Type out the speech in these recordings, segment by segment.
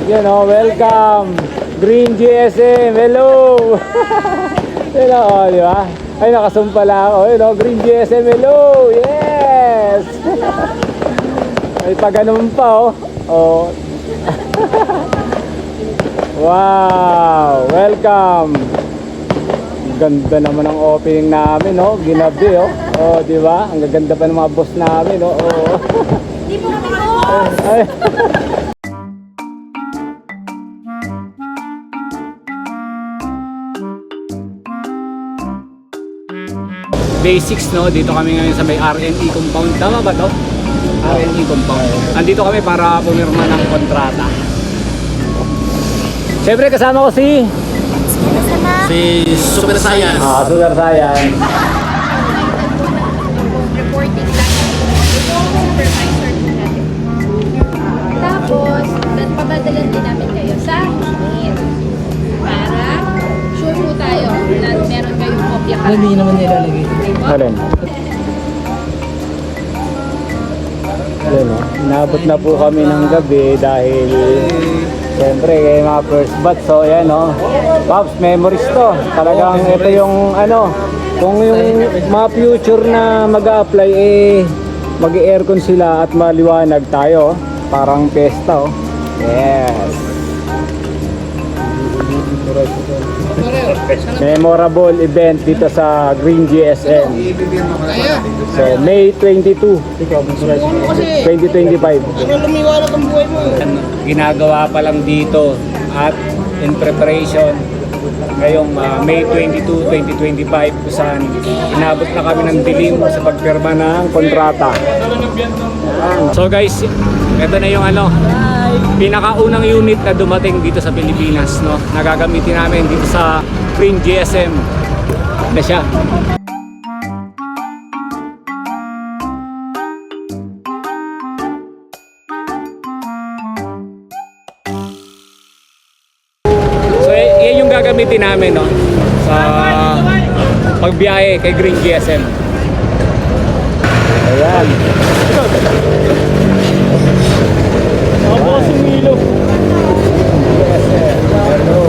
Yun o, welcome! Green GSM, hello! Hello, oh, di ba? Ay, nakasumpa lang ako. Yun o, Green GSM, hello! Yes! Ay, pa ganun pa, oh. Oh. Wow! Welcome! Ganda naman ang opening namin, no? Ginabi, oh. Oh, di ba? Ang gaganda pa ng mga boss namin, oh. Oh. Hindi po kami boss! Ay. Basics, no? Dito kami ngayon sa may RNE compound. Tama ba to? RNE compound. Andito kami para pumirma ng kontrata. Siyempre kasama ko si Super Science. Super Science. Reporting lang. Ito ang supervisor po natin. Tapos, pabadalan din namin kayo sa unit. Para sure po tayo na meron kayong kopya pa. Hindi naman nilalagay. Alin? Alin, no? Inabot na po kami ng gabi dahil siyempre kayo mga first batch. So yan, no? Pops, memories to. Talagang ito yung ano, kung yung mga future na mag-a-apply eh mag-aircon sila at maliwanag tayo. Parang pesta, oh. Yes. Memorable event dito sa Green GSM. So May 22, 2025. Lumiwanag ang buhay mo. Ginagawa pa lang dito at in preparation ngayong May 22, 2025 kung saan inabot na kami ng dilim sa pagpirma ng kontrata. So guys, ito na yung ano, pinakaunang unit na dumating dito sa Pilipinas, no? Nagagamitin namin dito sa Green GSM na siya. So yan yung gagamitin namin, no? Sa pagbiyahe kay Green GSM. Ayan. Ako sumilo. Hello.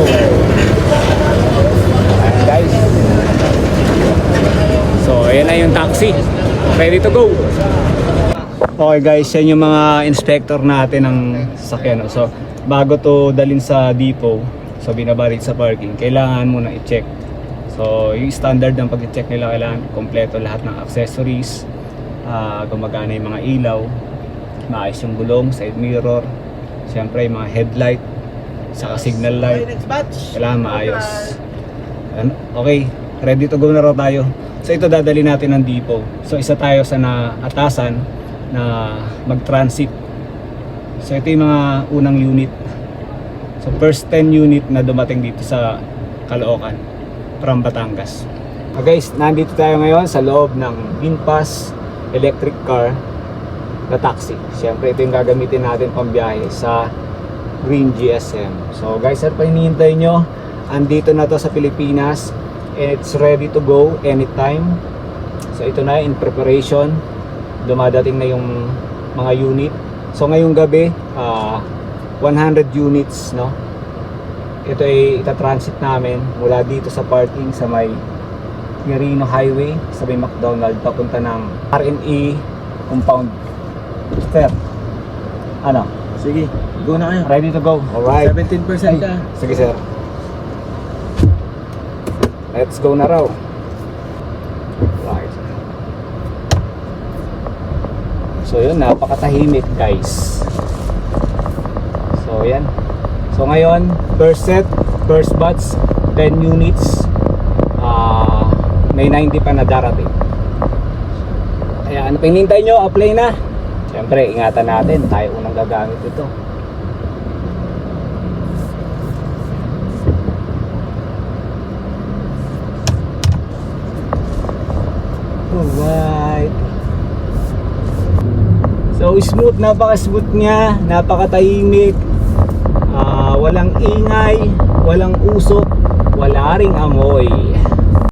Ayan guys. So ayan na yung taxi. Ready to go. Okay guys, yan yung mga inspector natin ng sasakyan. So bago to dalhin sa depot, so binabalit sa parking, kailangan muna i-check. So yung standard ng pag-check nila, kailangan kompleto lahat ng accessories, gumagana yung mga ilaw, maayos yung gulong, side mirror, siyempre yung mga headlight, saka signal light, kailangan maayos. Okay, ready to go na raw tayo. So ito dadali natin ng depot. So isa tayo sa naatasan na mag-transit. So ito yung mga unang unit. So first 10 unit na dumating dito sa Caloocan from Batangas. Okay guys, nandito tayo ngayon sa loob ng VinFast electric car na taxi. Siyempre ito yung gagamitin natin pambiyahe sa Green GSM. So guys, ano pa hinihintay nyo? Andito na to sa Pilipinas and it's ready to go anytime. So ito na, in preparation. Dumadating na yung mga unit. So ngayong gabi 100 units, no? Ito ay itatransit namin mula dito sa parking sa may Quirino Highway sa may McDonald papunta ng RNE compound. Sir, ano? Sige, go na kayo. Ready to go? Alright. 17% ka. Sige sir. Let's go na raw. Right. So yun, napakatahimik guys. So yan. So ngayon, first set, first batch, 10 units. May 90 pa na darating. Kaya ano pinintay nyo, apply na. Siyempre, ingatan natin, tayo unang gagamit ito. Alright. So smooth, napaka-smooth niya, napakatahimik. Walang ingay, walang usok, wala ring amoy.